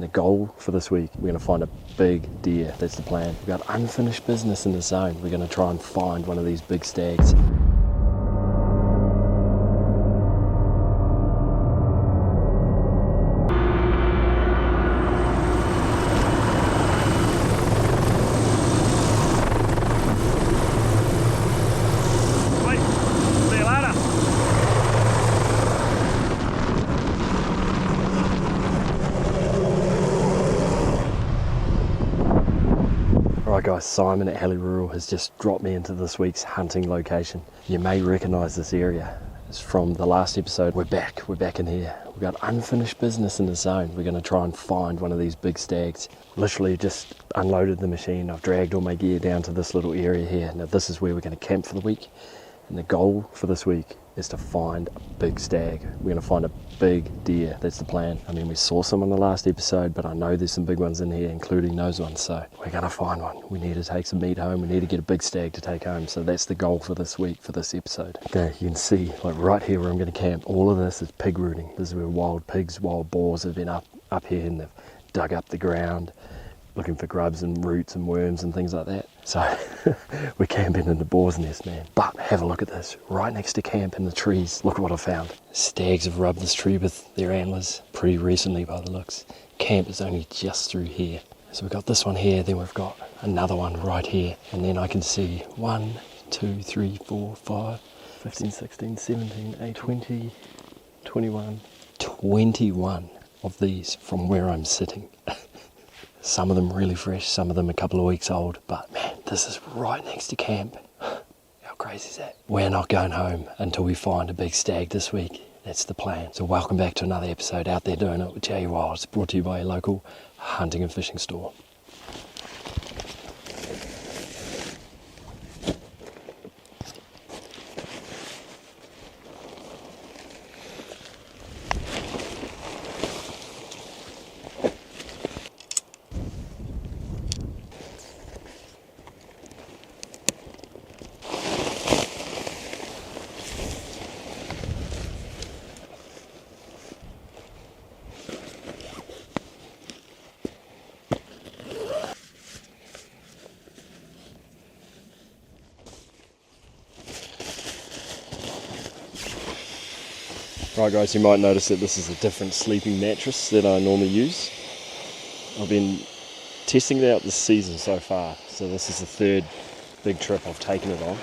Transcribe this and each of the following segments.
And the goal for this week, we're going to find a big deer. That's the plan. We've got unfinished business in the zone. We're going to try and find one of these big stags. Alright guys, Simon at Halley Rural has just dropped me into this week's hunting location. You may recognise this area. It's from the last episode. We're back in here. We've got unfinished business in the zone. We're going to try and find one of these big stags. Literally just unloaded the machine. I've dragged all my gear down to this little area here. Now this is where we're going to camp for the week. And the goal for this week is to find a big stag. We're going to find a big deer. That's the plan. I mean, we saw some on the last episode, but I know there's some big ones in here, including those ones. So we're going to find one. We need to take some meat home. We need to get a big stag to take home. So that's the goal for this week, for this episode. Okay, you can see, like right here where I'm going to camp, all of this is pig rooting. This is where wild pigs, wild boars have been up here, and they've dug up the ground, looking for grubs and roots and worms and things like that. So we're camping in the boar's nest, man. But have a look at this, right next to camp in the trees. Look what I found. Stags have rubbed this tree with their antlers pretty recently by the looks. Camp is only just through here. So we've got this one here, then we've got another one right here. And then I can see 1, 2, 3, 4, 5, 15, 16, 17, 18, 20, 21, 21 of these from where I'm sitting. Some of them really fresh, some of them a couple of weeks old, but man, this is right next to camp. How crazy is that? We're not going home until we find a big stag this week. That's the plan. So welcome back to another episode Out There Doing It with Jay Wild. It's brought to you by a local hunting and fishing store. Right guys, you might notice that this is a different sleeping mattress that I normally use. I've been testing it out this season so far, so this is the third big trip I've taken it on.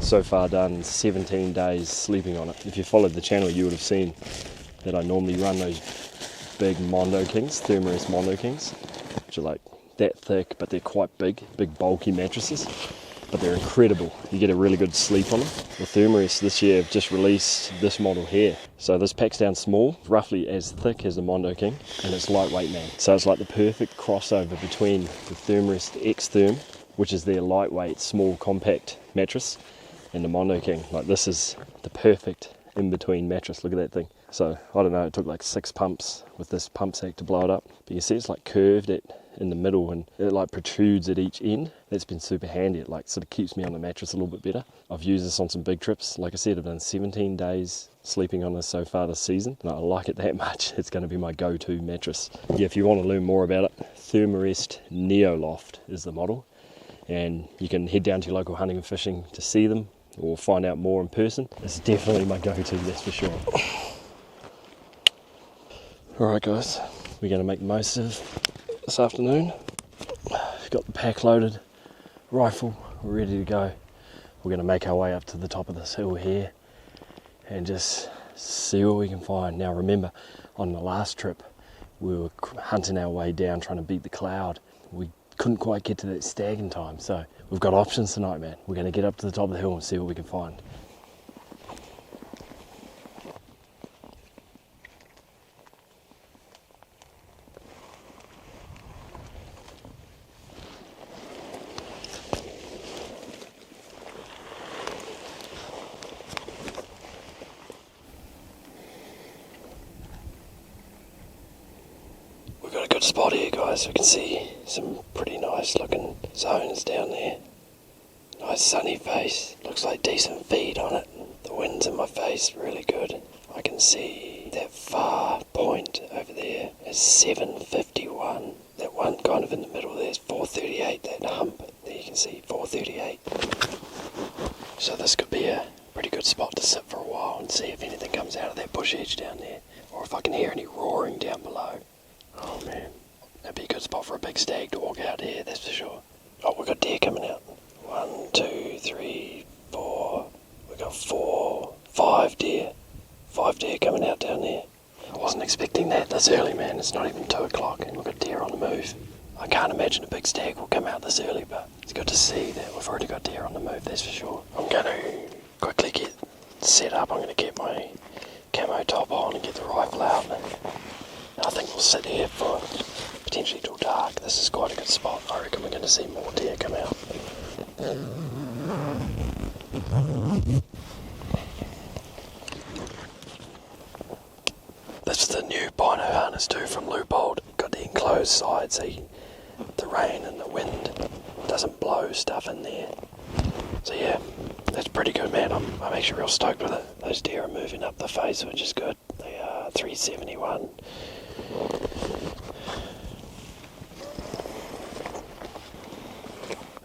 So far done 17 days sleeping on it. If you followed the channel you would have seen that I normally run those big Mondo Kings, Thermarest Mondo Kings, which are like that thick but they're quite big bulky mattresses. But they're incredible. You get a really good sleep on them. The Thermarest this year have just released this model here. So this packs down small, roughly as thick as the Mondo King, and it's lightweight, man. So it's like the perfect crossover between the Thermarest X-Therm, which is their lightweight, small, compact mattress, and the Mondo King. Like this is the perfect in-between mattress. Look at that thing. So I don't know, it took like 6 pumps with this pump sack to blow it up. But you see it's like curved in the middle and it like protrudes at each end. That's been super handy. It like sort of keeps me on the mattress a little bit better. I've used this on some big trips. Like I said, I've done 17 days sleeping on this so far this season, and I like it that much. It's going to be my go-to mattress. Yeah, if you want to learn more about it, Thermarest Neoloft is the model, and you can head down to your local hunting and fishing to see them or find out more in person. It's definitely my go-to, that's for sure. Alright guys, we're going to make the most of this afternoon. Got the pack loaded, rifle, we're ready to go. We're going to make our way up to the top of this hill here and just see what we can find. Now remember, on the last trip we were hunting our way down trying to beat the cloud. We couldn't quite get to that stag in time, so we've got options tonight, man. We're going to get up to the top of the hill and see what we can find. Spot here guys, we can see some pretty nice looking zones down there. Nice sunny face, looks like decent feed on it. The wind's in my face, really good. I can see that far point over there is 751. That one kind of in the middle there is 438, that hump. There you can see 438. So this could be a pretty good spot to sit for a while and see if anything comes out of that bush edge down there. Or if I can hear any roaring down below. Oh man, that'd be a good spot for a big stag to walk out here, that's for sure. Oh, we've got deer coming out. 1, 2, 3, 4. We've got 4, 5 deer. 5 deer coming out down there. I wasn't expecting that this early, man. It's not even 2 o'clock and we've got deer on the move. I can't imagine a big stag will come out this early, but it's good to see that we've already got deer on the move, that's for sure. I'm going to quickly get set up. I'm going to get my camo top on and get the rifle out. And I think we'll sit here for potentially till dark. This is quite a good spot. I reckon we're going to see more deer come out. This is the new bino harness too from Loopold. Got the enclosed side so the rain and the wind doesn't blow stuff in there. So yeah, that's pretty good, man. I'm actually real stoked with it. Those deer are moving up the face, which is good. They are 371.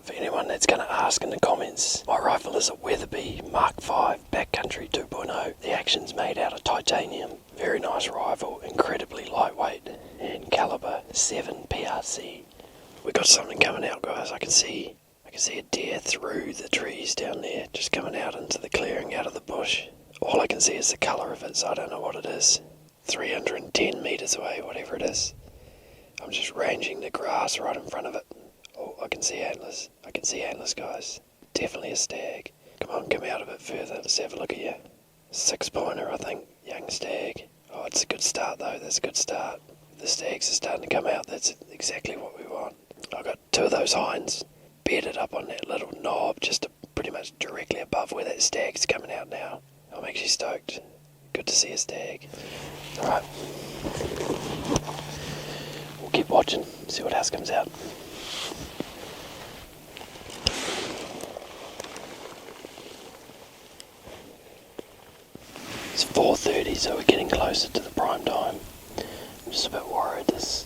For anyone that's going to ask in the comments, my rifle is a Weatherby Mark 5 Backcountry 2.0. The action's made out of titanium. Very nice rifle, incredibly lightweight, and caliber 7 PRC. We got something coming out, guys. I can see a deer through the trees down there, just coming out into the clearing out of the bush. All I can see is the colour of it, so I don't know what it is. 310 metres away, whatever it is. I'm just ranging the grass right in front of it. Oh, I can see antlers. I can see antlers, guys. Definitely a stag. Come on, come out a bit further. Let's have a look at you. 6-pointer, I think. Young stag. Oh, it's a good start, though. That's a good start. The stags are starting to come out. That's exactly what we want. I've got 2 of those hinds bedded up on that little knob, just pretty much directly above where that stag's coming out now. I'm actually stoked. Good to see a stag. Alright. We'll keep watching, see what else comes out. It's 4:30, so we're getting closer to the prime time. I'm just a bit worried there's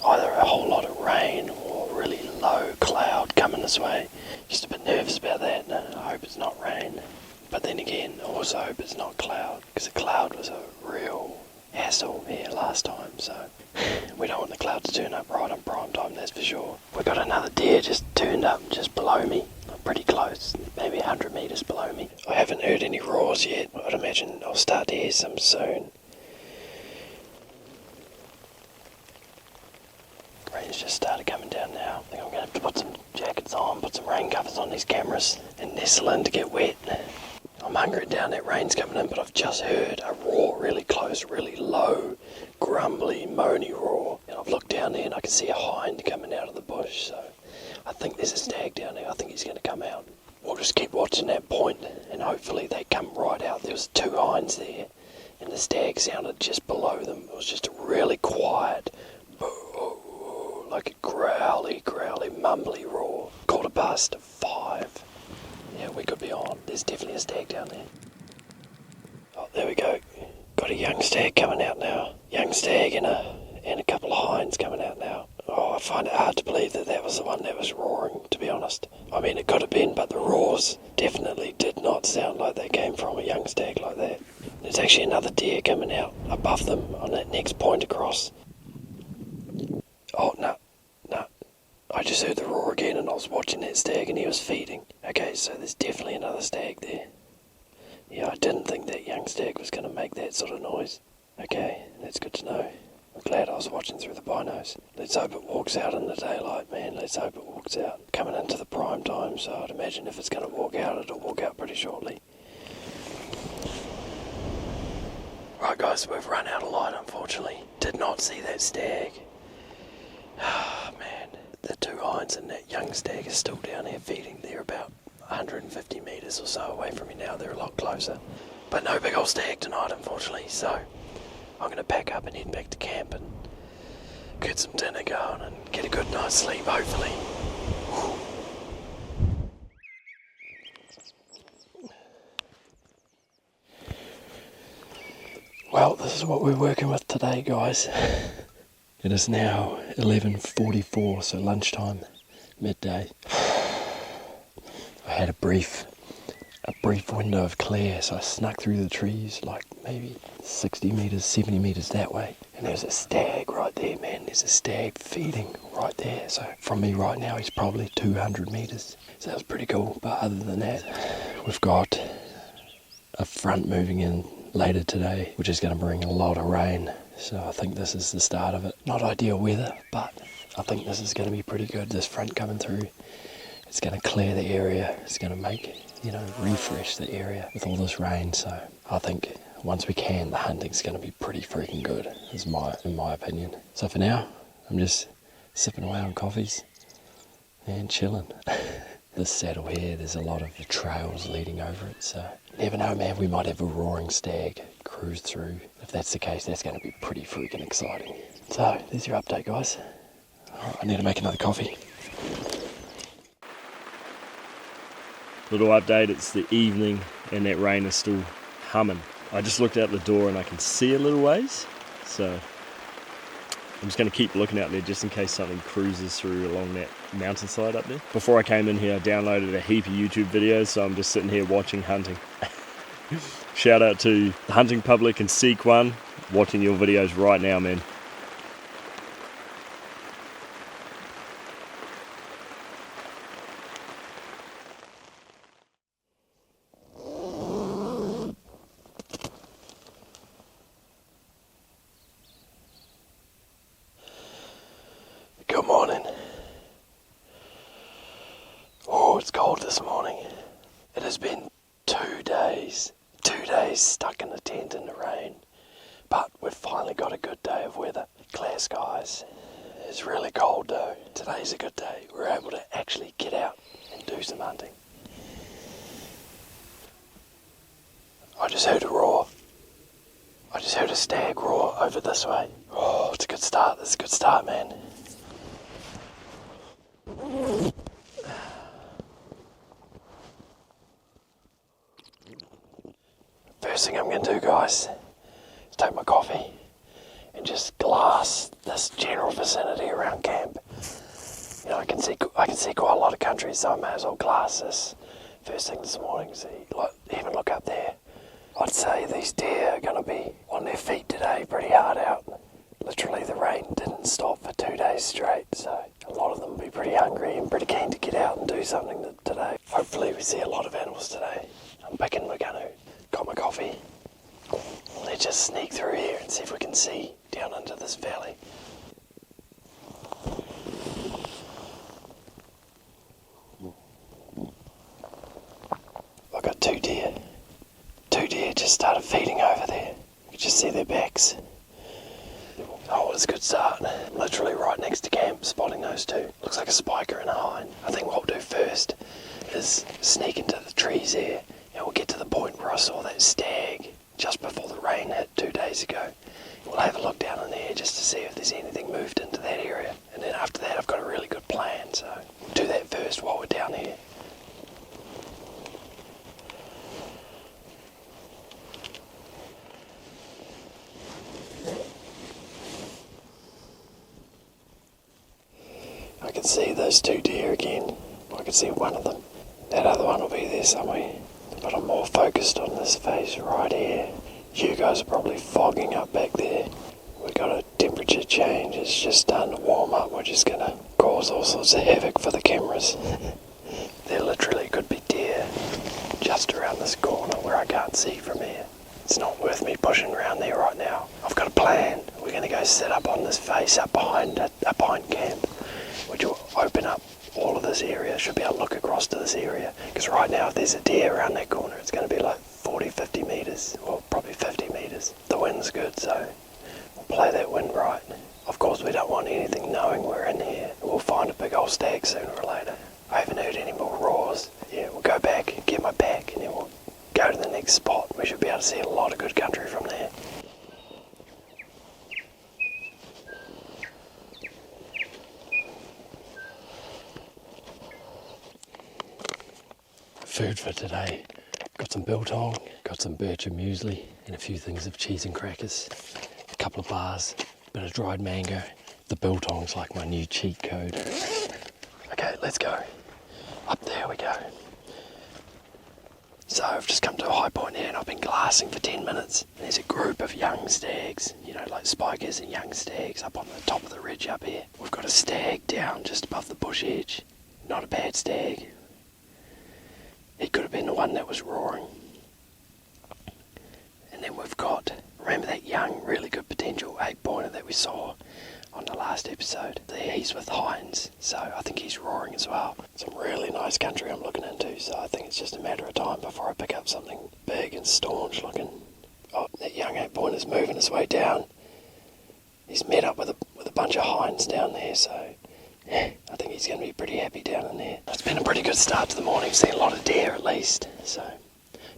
either a whole lot of rain or really low cloud coming this way. Just a bit nervous about that. I hope it's not rain. But then again, I also hope it's not cloud, because the cloud was a real hassle here last time, so we don't want the cloud to turn up right on prime time, that's for sure. We've got another deer just turned up just below me. I'm pretty close, maybe 100 metres below me. I haven't heard any roars yet. I'd imagine I'll start to hear some soon. Rain's just started coming down now. I think I'm going to have to put some jackets on, put some rain covers on these cameras, and nestle in to get wet. I'm hungry down, that rain's coming in, but I've just heard a roar really close, really low, grumbly, moany roar. And I've looked down there and I can see a hind coming out of the bush, so I think there's a stag down there. I think he's going to come out. We'll just keep watching that point and hopefully they come right out. There was 2 hinds there and the stag sounded just below them. It was just a really quiet, like a growly, mumbly roar. 5:15. Yeah, we could be on. There's definitely a stag down there. Oh, there we go. Got a young stag coming out now. Young stag and a couple of hinds coming out now. Oh, I find it hard to believe that was the one that was roaring, to be honest. I mean, it could have been, but the roars definitely did not sound like they came from a young stag like that. There's actually another deer coming out above them on that next point across. Oh, no. I just heard the roar again and I was watching that stag and he was feeding. Okay, so there's definitely another stag there. Yeah, I didn't think that young stag was going to make that sort of noise. Okay, that's good to know. I'm glad I was watching through the binos. Let's hope it walks out in the daylight, man. Let's hope it walks out. Coming into the prime time, so I'd imagine if it's going to walk out, it'll walk out pretty shortly. Right guys, we've run out of light unfortunately. Did not see that stag. Ah, man. The 2 hinds and that young stag is still down here feeding. They're about 150 metres or so away from me now. They're a lot closer. But no big old stag tonight, unfortunately. So I'm going to pack up and head back to camp and get some dinner going and get a good night's sleep, hopefully. Well, This is what we're working with today, guys. It is now 11:44, so lunchtime, midday. I had a brief window of clear, so I snuck through the trees like maybe 60 metres, 70 metres that way. And there's a stag right there, man. There's a stag feeding right there. So from me right now, he's probably 200 metres. So that was pretty cool. But other than that, we've got a front moving in later today, which is going to bring a lot of rain. So I think this is the start of it. Not ideal weather, but I think this is going to be pretty good. This front coming through, it's going to clear the area. It's going to make, refresh the area with all this rain. So I think once we can, the hunting's going to be pretty freaking good, in my opinion. So for now, I'm just sipping away on coffees and chilling. This saddle here, there's a lot of trails leading over it, so never know, man, we might have a roaring stag cruise through. If that's the case, that's going to be pretty freaking exciting. So there's your update, guys. Alright, I need to make another coffee. Little update, it's the evening and that rain is still humming. I just looked out the door and I can see a little ways, so I'm just going to keep looking out there just in case something cruises through along that mountainside up there. Before I came in here, I downloaded a heap of YouTube videos, so I'm just sitting here watching hunting. Shout out to the hunting public and Seek One, watching your videos right now, man. Good morning. Oh, it's cold this morning. It has been 2 days stuck in a tent in the rain, but we've finally got a good day of weather. Clear skies. It's really cold though. Today's a good day. We're able to actually get out and do some hunting. I just heard a roar. I just heard a stag roar over this way. Oh, it's a good start. This is a good start, man. First thing I'm going to do, guys, is take my coffee and just glass this general vicinity around camp. I can see quite a lot of country, so I may as well glass this first thing this morning. See, even look up there. I'd say these deer are going to be on their feet today, pretty hard out. Literally, the rain didn't stop for 2 days straight, so a lot of them will be pretty hungry and pretty keen to get out and do something today. Hopefully, we see a lot of animals today. I'm picking, we're going to. Got my coffee. Let's just sneak through here and see if we can see down into this valley. I've got 2 deer. 2 deer just started feeding over there. You can just see their backs. Oh, it's a good start. Literally right next to camp, spotting those 2. Looks like a spiker and a hind. I think what we'll do first is sneak into the trees here. And we'll get to the point where I saw that stag just before the rain hit 2 days ago. We'll have a look down in there just to see if there's anything moved into that area. And then after that, I've got a really good plan. So we'll do that first while we're down here. I can see those 2 deer again. I can see one of them. That other one will be there somewhere. But I'm more focused on this face right here. You guys are probably fogging up back there. We got a temperature change. It's just starting to warm up. We're just going to cause all sorts of havoc for the cameras. There literally could be deer just around this corner where I can't see from here. It's not worth me pushing around there right now. I've got a plan. We're going to go sit up on this face up behind camp, which will open up all of this area. Should be able to look across to this area, because right now if there's a deer around that corner, it's going to be like 40-50 metres, well probably 50 metres. The wind's good, so we'll play that wind right. Of course we don't want anything knowing we're in here. We'll find a big old stag sooner or later. I haven't heard any more roars. Yeah, we'll go back and get my pack and then we'll go to the next spot. We should be able to see a lot of good country from there. Food for today. Got some biltong, Got some bircher muesli and a few things of cheese and crackers, a couple of bars, bit of dried mango. The biltong's like my new cheat code. Okay, let's go. Up there we go. So I've just come to a high point here and I've been glassing for 10 minutes. And there's a group of young stags, you know, like spikers and young stags up on the top of the ridge up here. We've got a stag down just above the bush edge. Not a bad stag. He could have been the one that was roaring. And then we've got, remember that young, really good potential 8-pointer that we saw on the last episode? He's with hinds, so I think he's roaring as well. Some really nice country I'm looking into, so I think it's just a matter of time before I pick up something big and staunch looking. Oh, that young 8-pointer's moving his way down. He's met up with a bunch of hinds down there, so yeah, I think he's going to be pretty happy down in there. It's been a pretty good start to the morning, seen a lot of deer at least, so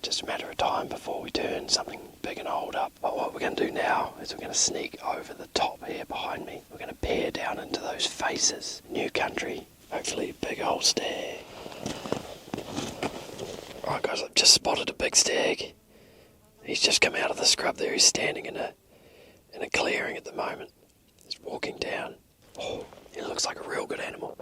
just a matter of time before we turn something big and old up. But what we're going to do now is we're going to sneak over the top here behind me. We're going to peer down into those faces. New country, hopefully a big old stag. Alright guys, I've just spotted a big stag. He's just come out of the scrub there. He's standing in a clearing at the moment. He's walking down. Oh, he looks like a real good animal.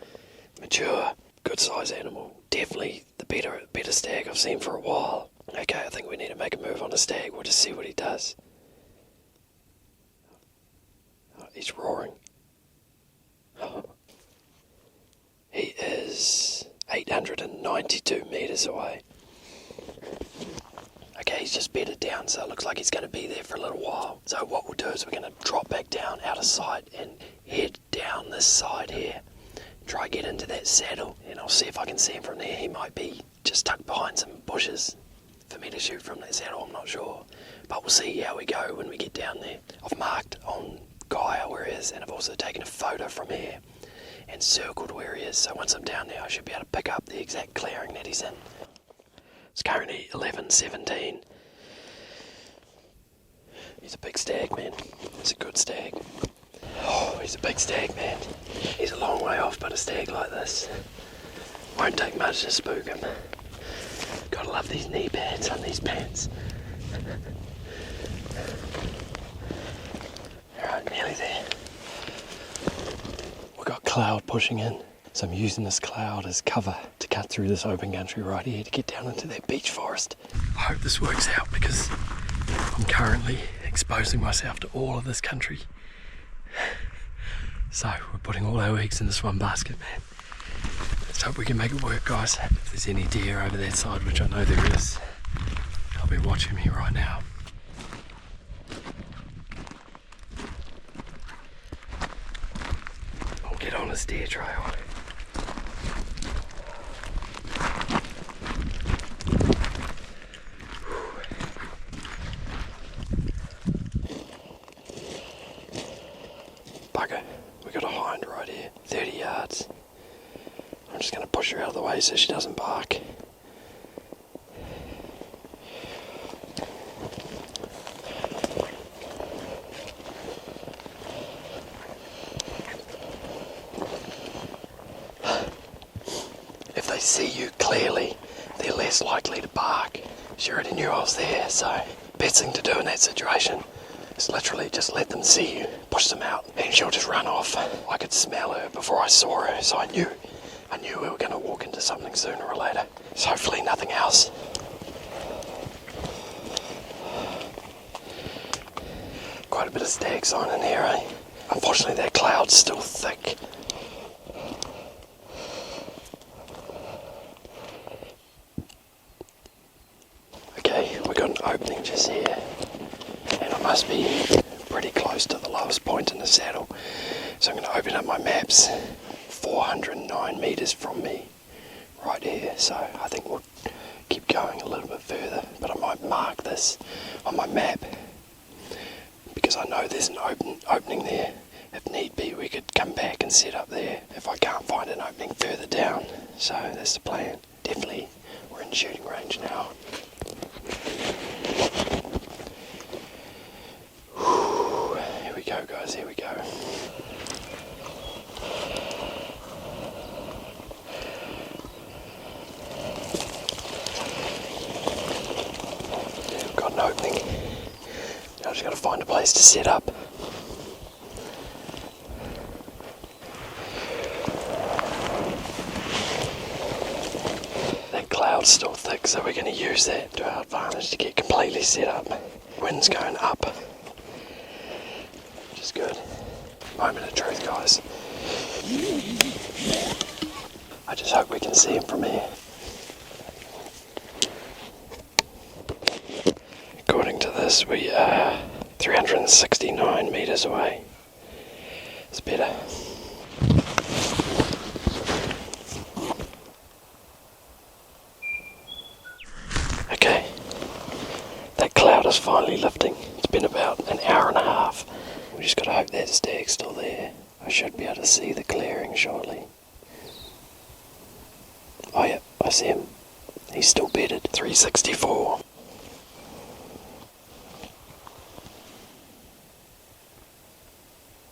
Mature, good size animal. Definitely the better stag I've seen for a while. Okay, I think we need to make a move on the stag. We'll just see what he does. Oh, he's roaring. Oh. He is 892 metres away. Okay, he's just bedded down, so it looks like he's going to be there for a little while. So what we'll do is we're going to drop back down out of sight and head down this side here. Try get into that saddle, and I'll see if I can see him from there. He might be just tucked behind some bushes for me to shoot from that saddle, I'm not sure. But we'll see how we go when we get down there. I've marked on Gaia where he is, and I've also taken a photo from here and circled where he is. So once I'm down there, I should be able to pick up the exact clearing that he's in. It's currently 11:17. He's a big stag, man. He's a good stag. Oh, he's a big stag, man. He's a long way off, but a stag like this won't take much to spook him. Gotta love these knee pads on these pants. Alright, nearly there. We've got cloud pushing in, so I'm using this cloud as cover to cut through this open country right here to get down into that beech forest. I hope this works out because I'm currently exposing myself to all of this country. So we're putting all our eggs in this one basket, man. Let's hope we can make it work, guys. If there's any deer over that side, which I know there is, they'll be watching me right now. I'll get on this deer trail. Bugger, we got a hind right here, 30 yards. I'm just going to push her out of the way so she doesn't bark. If they see you clearly, they're less likely to bark. She already knew I was there, so best thing to do in that situation is literally just let them see you, push them out, and she'll just run off. I could smell her before I saw her, so I knew we were going to walk into something sooner or later. So hopefully nothing else. Quite a bit of stag sign in here, eh? Unfortunately that cloud's still thick. Okay, we've got an opening just here. And I must be pretty close to the lowest point in the saddle. So I'm going to open up my maps. 409 metres from me, right here. So I think we'll keep going a little bit further, but I might mark this on my map because I know there's an opening there. If need be, we could come back and set up there if I can't find an opening further down. So that's the plan. Definitely, we're in shooting range now. Whew. Here we go, guys. Here we go. place to set up. That cloud's still thick, so we're going to use that to our advantage to get completely set up. Wind's going up, which is good. Moment of truth, guys. I just hope we can see him from here. According to this, we are 369 metres away. It's better. Okay, that cloud is finally lifting. It's been about an hour and a half. We just got to hope that stag's still there. I should be able to see the clearing shortly. Oh yeah, I see him. He's still bedded. 364.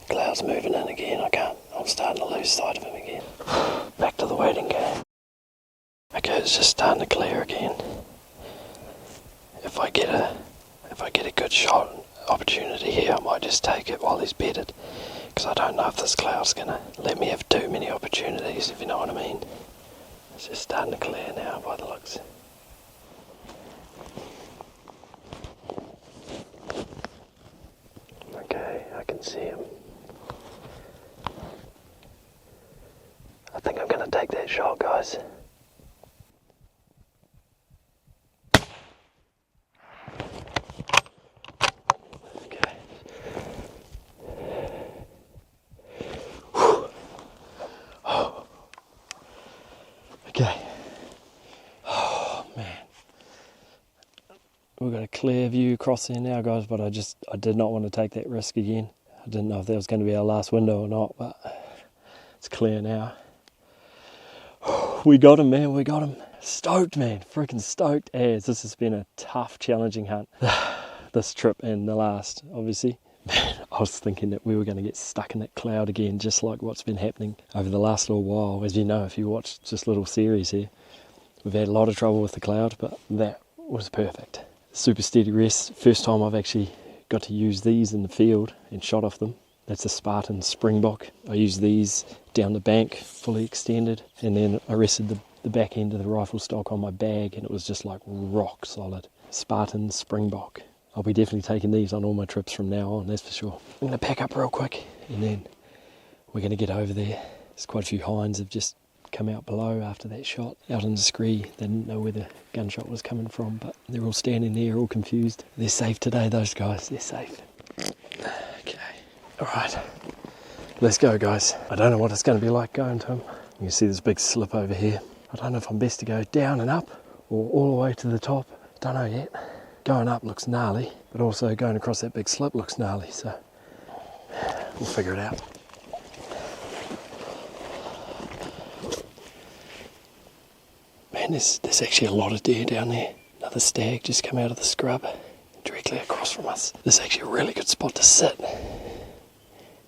Cloud's moving in again. I'm starting to lose sight of him again. Back to the waiting game. Okay, it's just starting to clear again. If I get a good shot opportunity here, I might just take it while he's bedded, because I don't know if this cloud's gonna let me have too many opportunities, if you know what I mean. It's just starting to clear now by the looks. Okay, I can see him. I think I'm gonna take that shot, guys. Okay. Oh. Okay. Oh man. We've got a clear view across there now, guys, but I did not want to take that risk again. I didn't know if that was going to be our last window or not, but it's clear now. We got him, man, we got him. Stoked, man, freaking stoked as this has been a tough, challenging hunt. This trip and the last, obviously. Man, I was thinking that we were going to get stuck in that cloud again, just like what's been happening over the last little while. As you know, if you watch this little series here, we've had a lot of trouble with the cloud, but that was perfect. Super steady rest. First time I've actually got to use these in the field and shot off them. That's a Spartan Springbok. I used these down the bank, fully extended, and then I rested the back end of the rifle stock on my bag, and it was just like rock solid. Spartan Springbok. I'll be definitely taking these on all my trips from now on, that's for sure. I'm going to pack up real quick, and then we're going to get over there. There's quite a few hinds have just come out below after that shot, out in the scree. They didn't know where the gunshot was coming from, but they're all standing there, all confused. They're safe today, those guys, they're safe. Okay. Alright, let's go, guys. I don't know what it's going to be like going to him. You can see this big slip over here. I don't know if I'm best to go down and up or all the way to the top. Don't know yet. Going up looks gnarly, but also going across that big slip looks gnarly, so we'll figure it out. Man, there's actually a lot of deer down there. Another stag just come out of the scrub directly across from us. This is actually a really good spot to sit.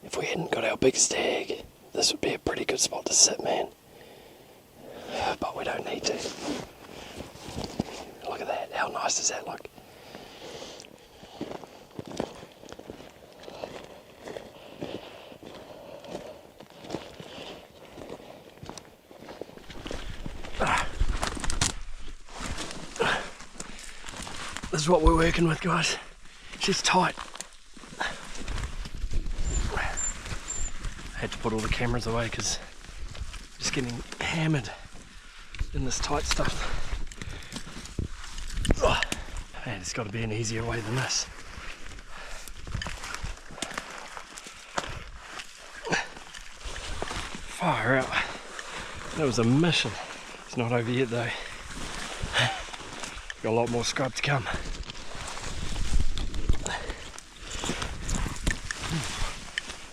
If we hadn't got our big stag, this would be a pretty good spot to sit, man. But we don't need to. Look at that, how nice does that look? This is what we're working with, guys. She's tight. I had to put all the cameras away because I'm just getting hammered in this tight stuff. Oh, man, it's got to be an easier way than this. Far out. That was a mission. It's not over yet though. Got a lot more scrub to come.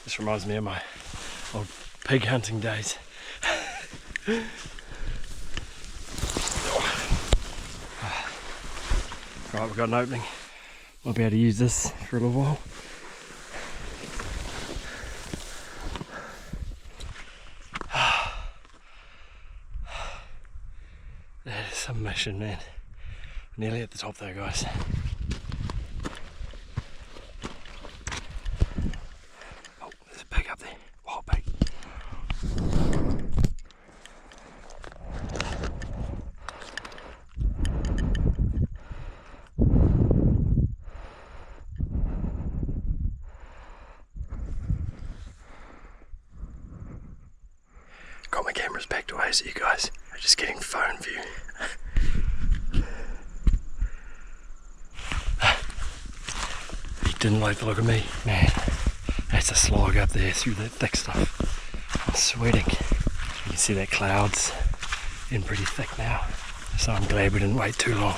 This reminds me of my old pig hunting days. Right, we've got an opening. Might be able to use this for a little while. That is some mission, man. Nearly at the top though, guys. got my cameras backed away so you guys are just getting phone view. He didn't like the look of me. Man, that's a slog up there through that thick stuff. I'm sweating. You can see that cloud's in pretty thick now. So I'm glad we didn't wait too long.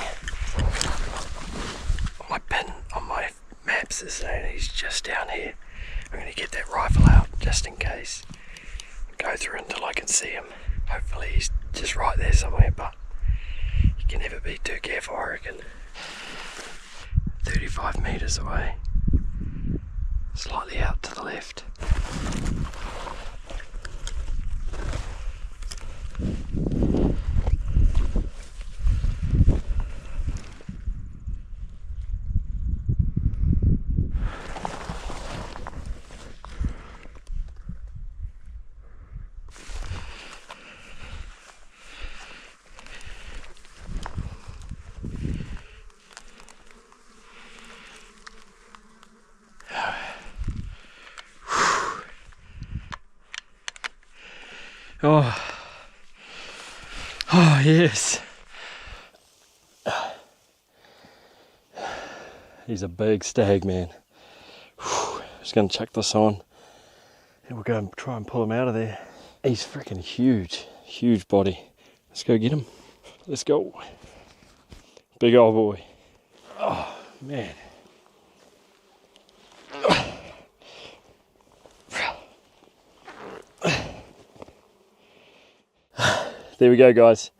My pin on my maps is saying he's just down here. I'm going to get that rifle out just in case. Go through until I can see him. Hopefully he's just right there somewhere, but you can never be too careful, I reckon. 35 metres away. Slightly out to the left. Oh yes. He's a big stag, man. Just gonna chuck this on and we'll go and try and pull him out of there. He's freaking huge, huge body. Let's go get him. Let's go. Big old boy. Oh man. There we go, guys.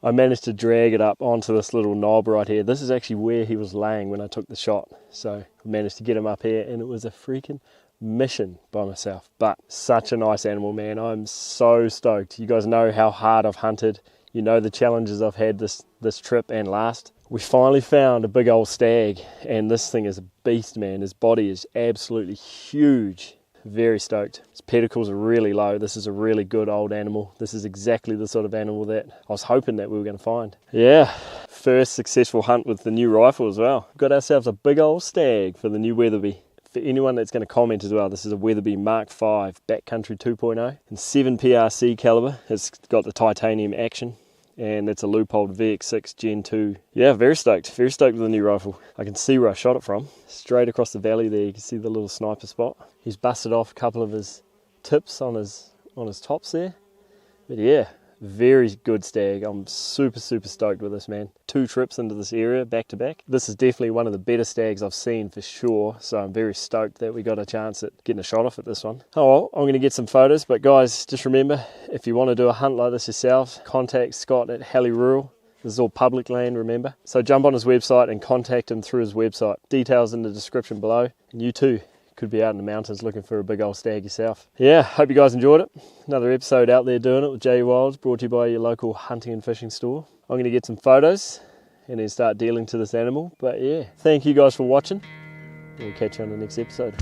I managed to drag it up onto this little knob right here. This is actually where he was laying when I took the shot. So I managed to get him up here and it was a freaking mission by myself. But such a nice animal, man. I'm so stoked. You guys know how hard I've hunted. You know the challenges I've had this trip and last. We finally found a big old stag and this thing is a beast, man. His body is absolutely huge. Very stoked. His pedicles are really low. This is a really good old animal. This is exactly the sort of animal that I was hoping that we were going to find. Yeah, first successful hunt with the new rifle as well. Got ourselves a big old stag for the new Weatherby. For anyone that's going to comment as well, this is a Weatherby Mark 5 Backcountry 2.0 and 7 PRC caliber. It's got the titanium action. And it's a Leupold VX6 Gen 2. Yeah, very stoked with the new rifle. I can see where I shot it from. Straight across the valley there, you can see the little sniper spot. He's busted off a couple of his tips on his tops there. But yeah, very good stag. I'm super stoked with this, man. 2 trips into this area back to back. This is definitely one of the better stags I've seen for sure. So I'm very stoked that we got a chance at getting a shot off at this one. Oh well, I'm going to get some photos. But guys, just remember, if you want to do a hunt like this yourself, contact Scott at Halley Rural. This is all public land, remember. So jump on his website and contact him through his website. Details in the description below. And you too could be out in the mountains looking for a big old stag yourself. Yeah, hope you guys enjoyed it. Another episode out there doing it with J Wilds, brought to you by your local hunting and fishing store. I'm going to get some photos and then start dealing to this animal. But yeah, thank you guys for watching. We'll catch you on the next episode.